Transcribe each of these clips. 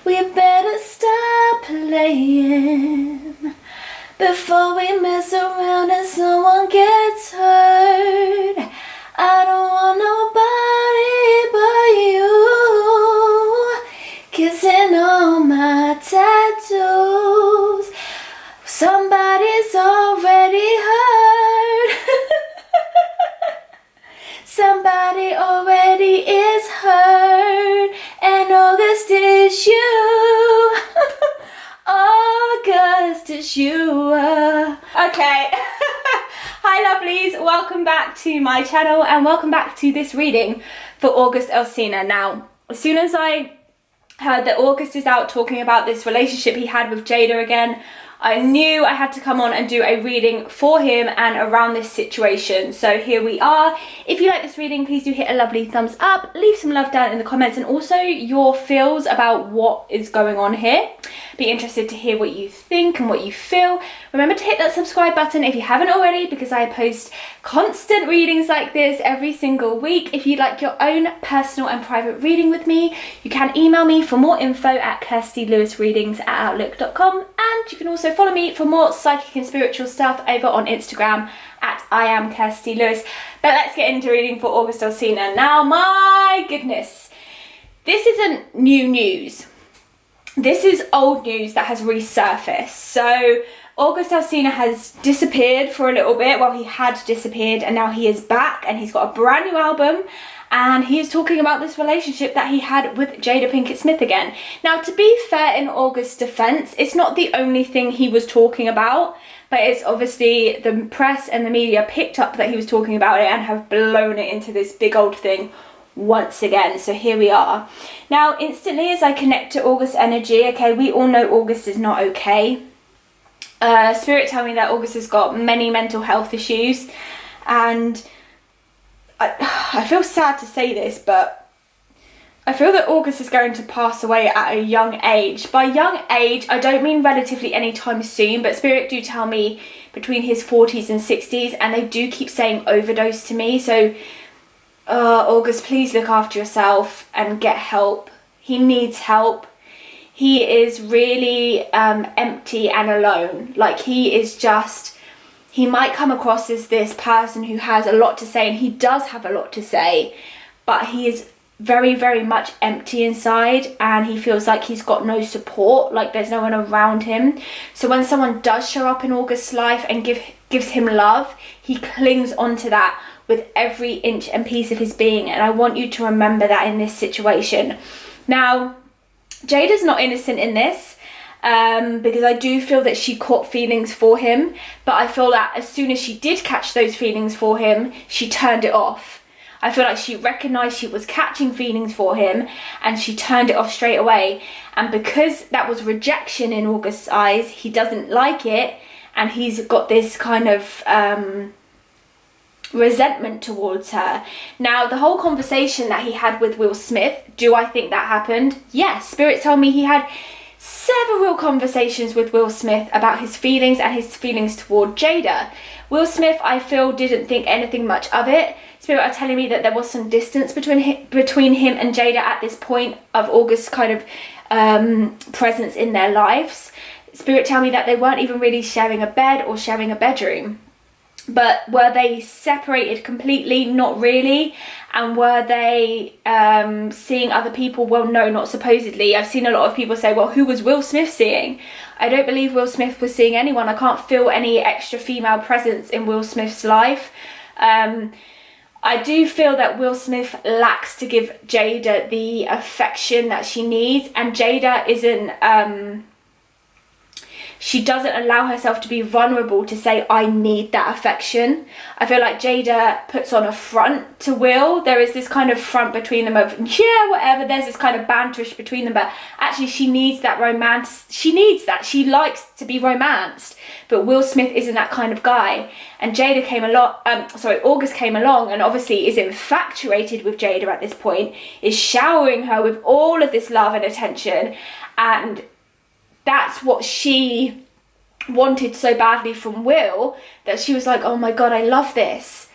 We better stop playing before we mess around and someone gets hurt. I don't want nobody but you kissing all my tattoos. Somebody's already hurt. Somebody already is hurt, and August is you. August is you. Okay. Hi lovelies, welcome back to my channel and welcome back to this reading for August Alsina. Now, as soon as I heard that August is out talking about this relationship he had with Jada again, I knew I had to come on and do a reading for him and around this situation. So here we are. If you like this reading, please do hit a lovely thumbs up, leave some love down in the comments, and also your feels about what is going on here. Be interested to hear what you think and what you feel. Remember to hit that subscribe button if you haven't already, because I post constant readings like this every single week. If you'd like your own personal and private reading with me, you can email me for more info at kirstieLewisreadings@outlook.com, and you can also follow me for more psychic and spiritual stuff over on Instagram at I am Kirstie Lewis. But let's get into reading for August Alsina. Now, my goodness, this isn't new news. This is old news that has resurfaced. So August Alsina has disappeared for a little bit. Well, he had disappeared and now he is back and he's got a brand new album. And he is talking about this relationship that he had with Jada Pinkett Smith again. Now, to be fair, in August's defense, it's not the only thing he was talking about, but it's obviously the press and the media picked up that he was talking about it and have blown it into this big old thing once again. So here we are. Now, instantly as I connect to August energy, okay, we all know August is not okay. Spirit tell me that August has got many mental health issues, and I feel sad to say this, but I feel that August is going to pass away at a young age. By young age, I don't mean relatively anytime soon, but Spirit do tell me between his 40s and 60s, and they do keep saying overdose to me. So August, please look after yourself and get help. He needs help. He is really empty and alone. Like, he is just... He might come across as this person who has a lot to say, and he does have a lot to say, but he is very, very much empty inside, and he feels like he's got no support, like there's no one around him. So when someone does show up in August's life and gives him love, he clings onto that with every inch and piece of his being, and I want you to remember that in this situation. Now, Jada's not innocent in this. Because I do feel that she caught feelings for him, but I feel that as soon as she did catch those feelings for him, she turned it off. I feel like she recognised she was catching feelings for him and she turned it off straight away. And because that was rejection in August's eyes, he doesn't like it, and he's got this kind of resentment towards her. Now, the whole conversation that he had with Will Smith, do I think that happened? Yes. Spirit told me he had several conversations with Will Smith about his feelings and his feelings toward Jada. Will Smith, I feel, didn't think anything much of it. Spirit are telling me that there was some distance between him and Jada at this point of August's kind of presence in their lives. Spirit tell me that they weren't even really sharing a bed or sharing a bedroom. But were they separated completely? Not really. And were they seeing other people? Well, no, not supposedly. I've seen a lot of people say, well, who was Will Smith seeing? I don't believe Will Smith was seeing anyone. I can't feel any extra female presence in Will Smith's life. I do feel that Will Smith lacks to give Jada the affection that she needs. And Jada isn't... she doesn't allow herself to be vulnerable to say, I need that affection. I feel like Jada puts on a front to Will. There is this kind of front between them of, yeah, whatever. There's this kind of banterish between them. But actually, she needs that romance. She needs that. She likes to be romanced. But Will Smith isn't that kind of guy. And Jada came along, August came along and obviously is infatuated with Jada at this point, is showering her with all of this love and attention. And that's what she wanted so badly from Will, that she was like, oh my God, I love this.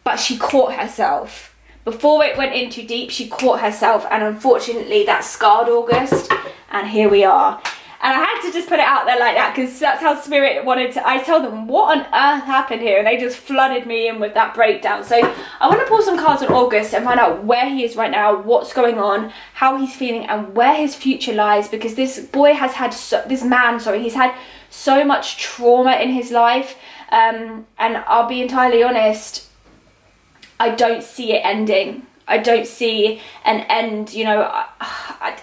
But she caught herself before it went in too deep, she caught herself, and unfortunately that scarred August, and here we are. And I had to just put it out there like that, because that's how Spirit wanted to. I told them, what on earth happened here? And they just flooded me in with that breakdown. So I want to pull some cards on August and find out where he is right now, what's going on, how he's feeling, and where his future lies. Because this boy has had, he's had so much trauma in his life. And I'll be entirely honest, I don't see it ending. I don't see an end, you know.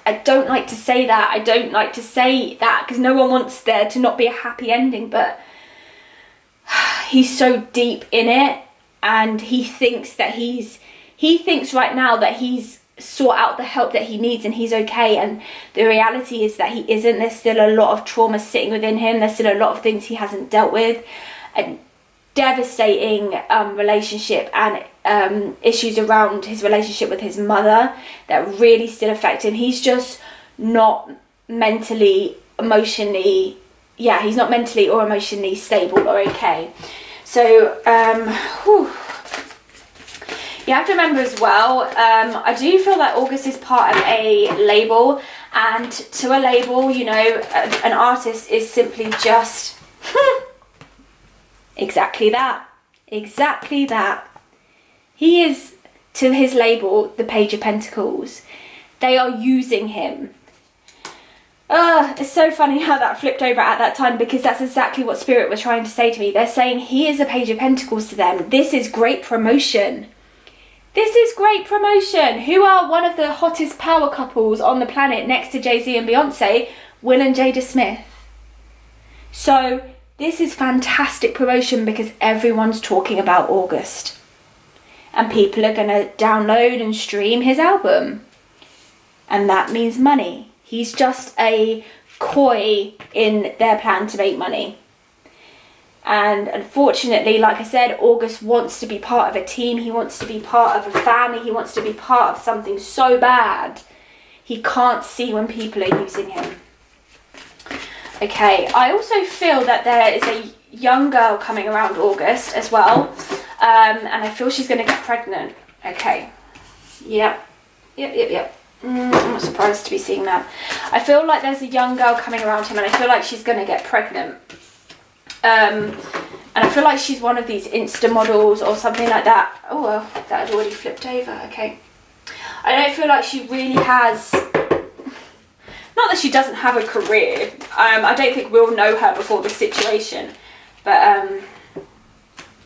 I don't like to say that. I don't like to say that because no one wants there to not be a happy ending, but he's so deep in it, and he thinks right now that he's sought out the help that he needs and he's okay, and the reality is that he isn't. There's still a lot of trauma sitting within him. There's still a lot of things he hasn't dealt with, and devastating relationship and issues around his relationship with his mother that really still affect him. He's just not mentally, emotionally, he's not mentally or emotionally stable or okay. So you have to remember as well, I do feel that August is part of a label, and to a label, you know, an artist is simply just exactly that. He is, to his label, the Page of Pentacles. They are using him. It's so funny how that flipped over at that time, because that's exactly what Spirit was trying to say to me. They're saying he is a Page of Pentacles to them. This is great promotion. Who are one of the hottest power couples on the planet next to Jay-Z and Beyonce, Will and Jada Smith. So this is fantastic promotion because everyone's talking about August. And people are going to download and stream his album. And that means money. He's just a coy in their plan to make money. And unfortunately, like I said, August wants to be part of a team. He wants to be part of a family. He wants to be part of something so bad. He can't see when people are using him. Okay, I also feel that there is a young girl coming around August as well. And I feel she's going to get pregnant. Okay. Yep. I'm not surprised to be seeing that. I feel like there's a young girl coming around him, and I feel like she's going to get pregnant. And I feel like she's one of these Insta models or something like that. Oh, well, that had already flipped over. Okay. I don't feel like she really has... Not that she doesn't have a career. I don't think we'll know her before this situation. But,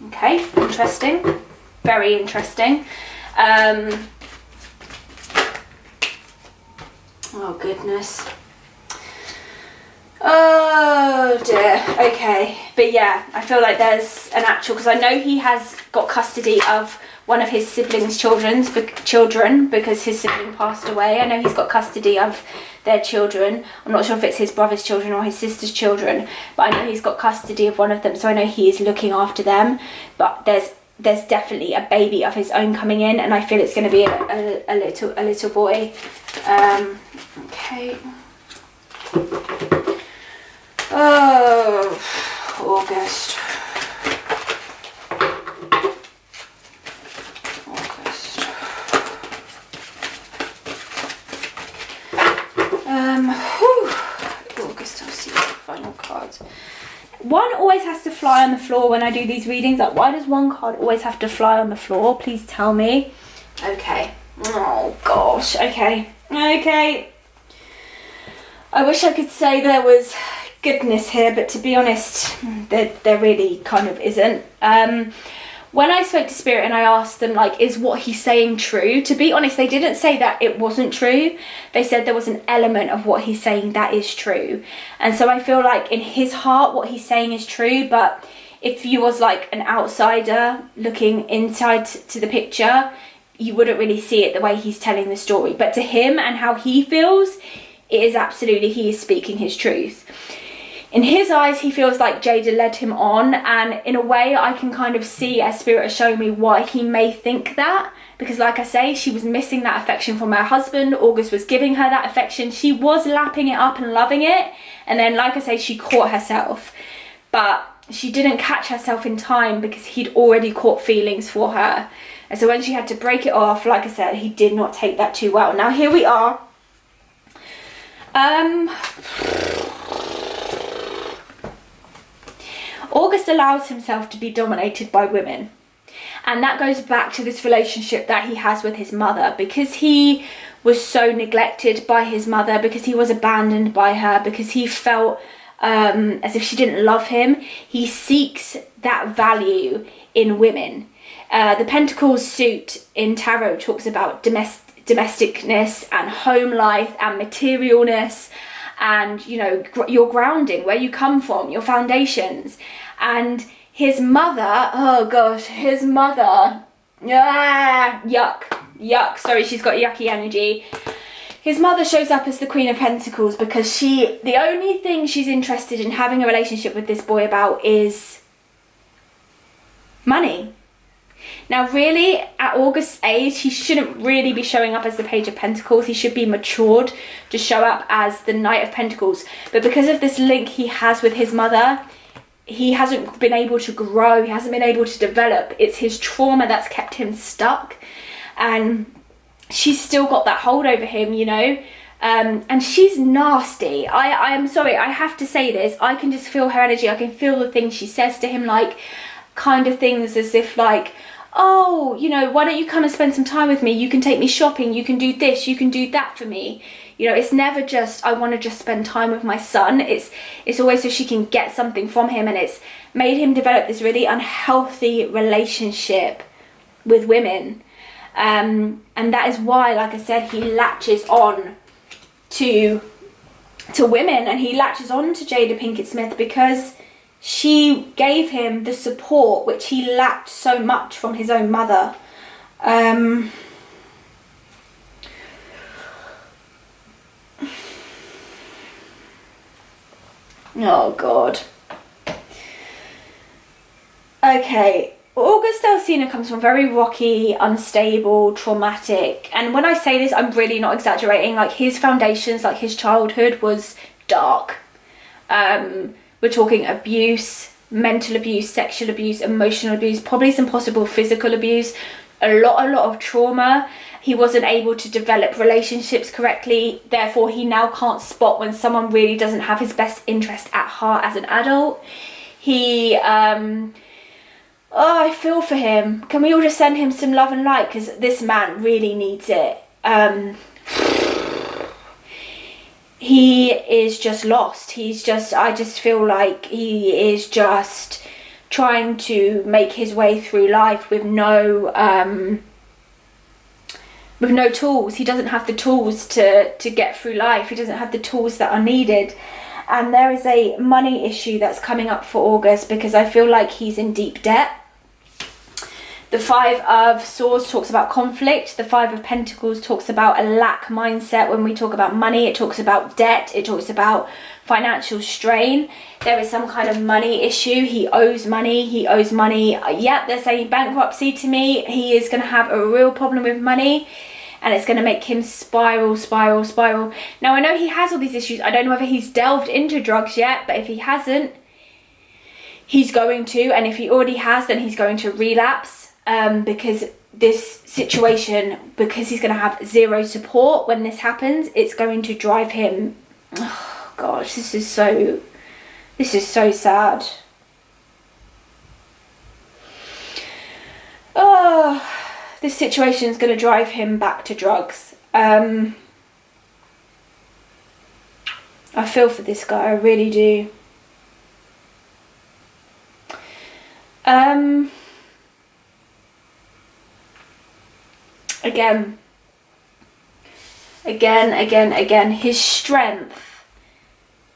okay, interesting. Very interesting. Oh, goodness. Oh, dear. Okay. But, yeah, I feel like there's an actual... Because I know he has got custody of one of his siblings' children because his sibling passed away. I know he's got custody of their children. I'm not sure if it's his brother's children or his sister's children, but I know he's got custody of one of them, so I know he is looking after them. But there's definitely a baby of his own coming in, and I feel it's going to be a little boy. Okay. Oh, August. August Alsina, final cards. One always has to fly on the floor when I do these readings. Like, why does one card always have to fly on the floor? Please tell me. Okay. Oh, gosh. Okay. I wish I could say there was goodness here, but to be honest, there really kind of isn't. When I spoke to Spirit and I asked them, like, is what he's saying true? To be honest, they didn't say that it wasn't true. They said there was an element of what he's saying that is true. And so I feel like in his heart, what he's saying is true. But if you was like an outsider looking inside to the picture, you wouldn't really see it the way he's telling the story. But to him and how he feels, it is absolutely, he is speaking his truth. In his eyes, he feels like Jada led him on, and in a way I can kind of see, as Spirit has shown me, why he may think that. Because like I say, she was missing that affection from her husband. August was giving her that affection. She was lapping it up and loving it. And then, like I say, she caught herself. But she didn't catch herself in time because he'd already caught feelings for her. And so when she had to break it off, like I said, he did not take that too well. Now here we are. August allows himself to be dominated by women. And that goes back to this relationship that he has with his mother, because he was so neglected by his mother, because he was abandoned by her, because he felt as if she didn't love him. He seeks that value in women. The Pentacles suit in tarot talks about domesticness and home life and materialness, and you know, your grounding, where you come from, your foundations. And his mother, oh gosh, his mother, yuck, sorry, she's got yucky energy. His mother shows up as the Queen of Pentacles because the only thing she's interested in having a relationship with this boy about is money. Now really, at August's age, he shouldn't really be showing up as the Page of Pentacles. He should be matured to show up as the Knight of Pentacles. But because of this link he has with his mother, he hasn't been able to grow, he hasn't been able to develop. It's his trauma that's kept him stuck, and she's still got that hold over him, you know. And she's nasty. I am sorry, I have to say this, I can just feel her energy. I can feel the things she says to him, like kind of things as if like, oh, you know, why don't you come and spend some time with me, you can take me shopping, you can do this, you can do that for me. You know, it's never just, I want to just spend time with my son. It's always so she can get something from him, and it's made him develop this really unhealthy relationship with women. And that is why, like I said, he latches on to women, and he latches on to Jada Pinkett Smith because she gave him the support which he lacked so much from his own mother. Oh God. Okay, August Alsina comes from very rocky, unstable, traumatic, and when I say this, I'm really not exaggerating. Like, his foundations, like his childhood was dark. We're talking abuse, mental abuse, sexual abuse, emotional abuse, probably some possible physical abuse, a lot of trauma. He wasn't able to develop relationships correctly, therefore he now can't spot when someone really doesn't have his best interest at heart as an adult. He, oh, I feel for him. Can we all just send him some love and light, because this man really needs it. He is just lost. I just feel like he is just trying to make his way through life with no tools. He doesn't have the tools to get through life. He doesn't have the tools that are needed. And there is a money issue that's coming up for August, because I feel like he's in deep debt. The Five of Swords talks about conflict. The Five of Pentacles talks about a lack mindset. When we talk about money, it talks about debt. It talks about financial strain. There is some kind of money issue. He owes money. Yep, they're saying bankruptcy to me. He is going to have a real problem with money, and it's going to make him spiral. Now, I know he has all these issues. I don't know whether he's delved into drugs yet, but if he hasn't, he's going to. And if he already has, then he's going to relapse. Because this situation, because he's going to have zero support when this happens, it's going to drive him, oh gosh, this is so sad. Oh, this situation is going to drive him back to drugs. I feel for this guy, I really do. Again, his strength,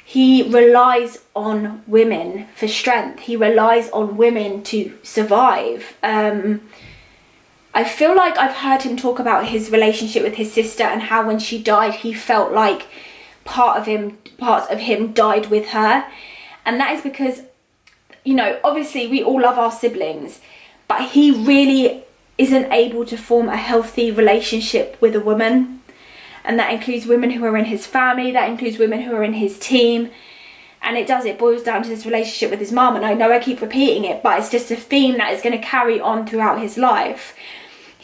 he relies on women for strength. He relies on women to survive. I feel like I've heard him talk about his relationship with his sister, and how when she died, he felt like parts of him died with her. And that is because, you know, obviously we all love our siblings, but he really isn't able to form a healthy relationship with a woman. And that includes women who are in his family, that includes women who are in his team. And it boils down to this relationship with his mum. And I know I keep repeating it, but it's just a theme that is going to carry on throughout his life.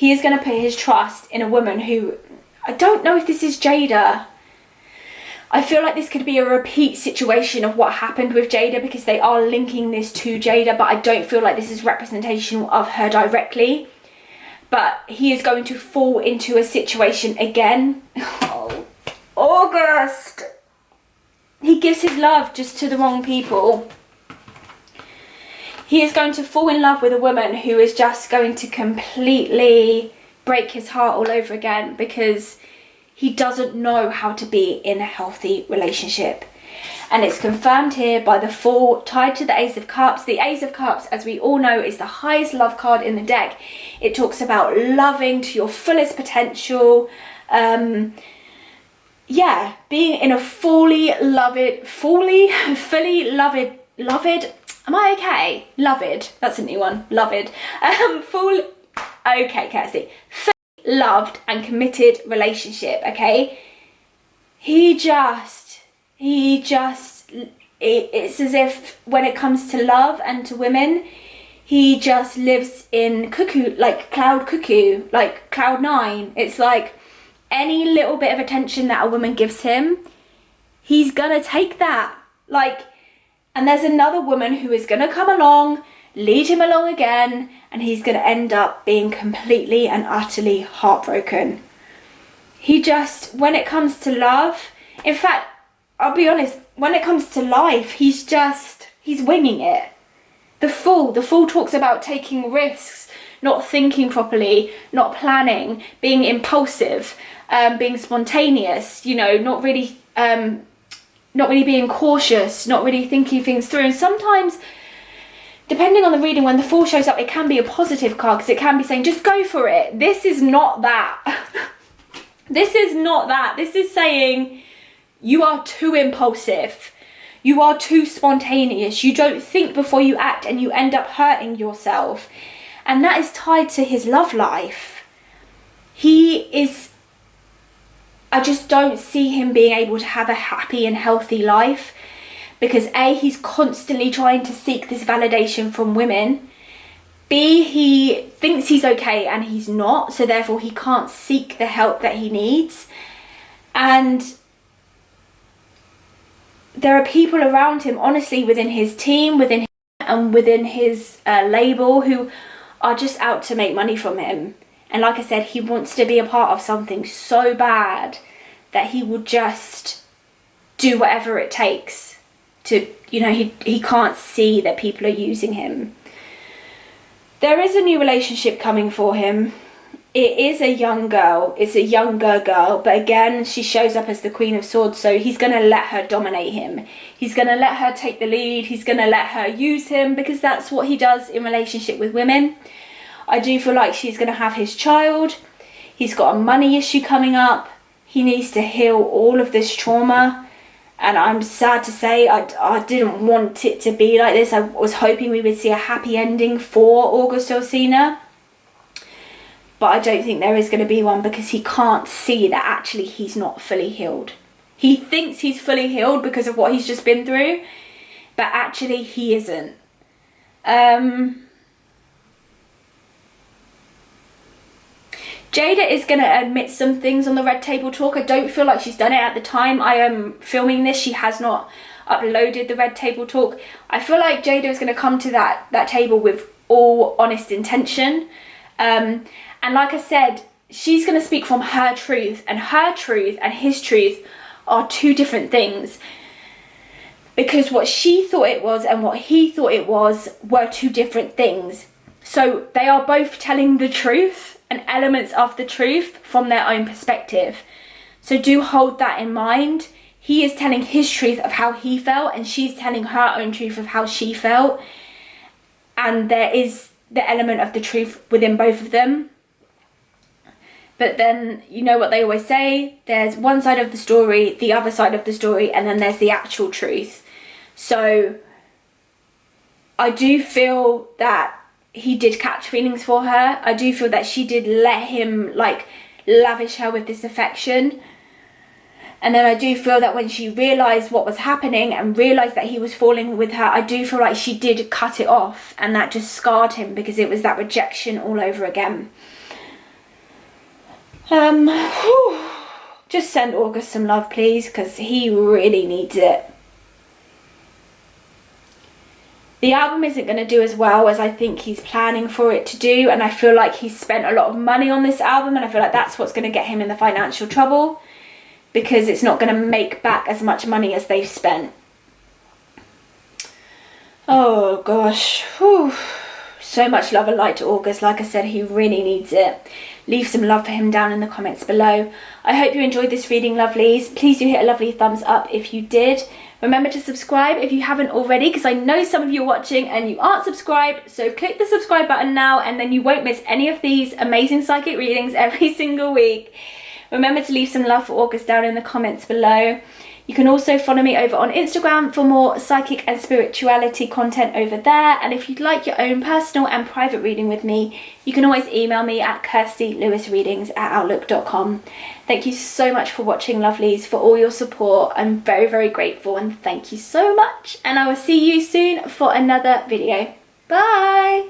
he is going to put his trust in a woman who, I don't know if this is Jada. I feel like this could be a repeat situation of what happened with Jada, because they are linking this to Jada, but I don't feel like this is representation of her directly. But he is going to fall into a situation again. Oh, August! He gives his love just to the wrong people. He is going to fall in love with a woman who is just going to completely break his heart all over again, because he doesn't know how to be in a healthy relationship. And it's confirmed here by the Fool tied to the Ace of Cups. The Ace of Cups, as we all know, is the highest love card in the deck. It talks about loving to your fullest potential. Yeah, being in a fully loved, am I okay? Loved, that's a new one, loved. Okay, Kirstie. Loved and committed relationship, okay? It's as if when it comes to love and to women, he just lives in cloud 9. It's like any little bit of attention that a woman gives him, he's gonna take that. And there's another woman who is gonna come along, lead him along again, and he's going to end up being completely and utterly heartbroken. He just, when it comes to love, in fact, I'll be honest, when it comes to life, he's winging it. The Fool talks about taking risks, not thinking properly, not planning, being impulsive, being spontaneous, not really being cautious, not really thinking things through. And sometimes, depending on the reading, when the Fool shows up, it can be a positive card, because it can be saying, just go for it. This is not that. This is not that. This is saying you are too impulsive. You are too spontaneous. You don't think before you act, and you end up hurting yourself. And that is tied to his love life. I just don't see him being able to have a happy and healthy life. Because A, he's constantly trying to seek this validation from women. B, he thinks he's okay and he's not, so therefore he can't seek the help that he needs. And there are people around him, honestly, within his team, within his label, who are just out to make money from him. And like I said, he wants to be a part of something so bad that he will just do whatever it takes to, he can't see that people are using him. There is a new relationship coming for him. It is a young girl. It's a younger girl, but again, she shows up as the Queen of Swords, so he's going to let her dominate him. He's going to let her take the lead. He's going to let her use him, because that's what he does in relationship with women. I do feel like she's going to have his child. He's got a money issue coming up. He needs to heal all of this trauma. And I'm sad to say, I didn't want it to be like this. I was hoping we would see a happy ending for August Alsina. But I don't think there is going to be one, because he can't see that actually he's not fully healed. He thinks he's fully healed because of what he's just been through, but actually he isn't. Jada is going to admit some things on the Red Table Talk. I don't feel like she's done it at the time I am filming this. She has not uploaded the Red Table Talk. I feel like Jada is going to come to that table with all honest intention. And like I said, she's going to speak from her truth, and his truth are two different things. Because what she thought it was and what he thought it was were two different things. So they are both telling the truth and elements of the truth from their own perspective. So do hold that in mind. He is telling his truth of how he felt, and she's telling her own truth of how she felt. And there is the element of the truth within both of them. But then, you know what they always say, there's one side of the story, the other side of the story, and then there's the actual truth. So I do feel that he did catch feelings for her. I do feel that she did let him lavish her with this affection. And then I do feel that when she realised what was happening and realised that he was falling with her, I do feel like she did cut it off, and that just scarred him, because it was that rejection all over again. Just send August some love, please, because he really needs it. The album isn't going to do as well as I think he's planning for it to do, and I feel like he's spent a lot of money on this album, and I feel like that's what's going to get him in the financial trouble, because it's not going to make back as much money as they've spent. Oh gosh, whew. So much love and light to August. Like I said, he really needs it. Leave some love for him down in the comments below. I hope you enjoyed this reading, lovelies. Please do hit a lovely thumbs up if you did. Remember to subscribe if you haven't already, because I know some of you are watching and you aren't subscribed. So click the subscribe button now, and then you won't miss any of these amazing psychic readings every single week. Remember to leave some love for August down in the comments below. You can also follow me over on Instagram for more psychic and spirituality content over there. And if you'd like your own personal and private reading with me, you can always email me at kirstieLewisreadings@outlook.com. Thank you so much for watching, lovelies, for all your support. I'm very, very grateful, and thank you so much. And I will see you soon for another video. Bye!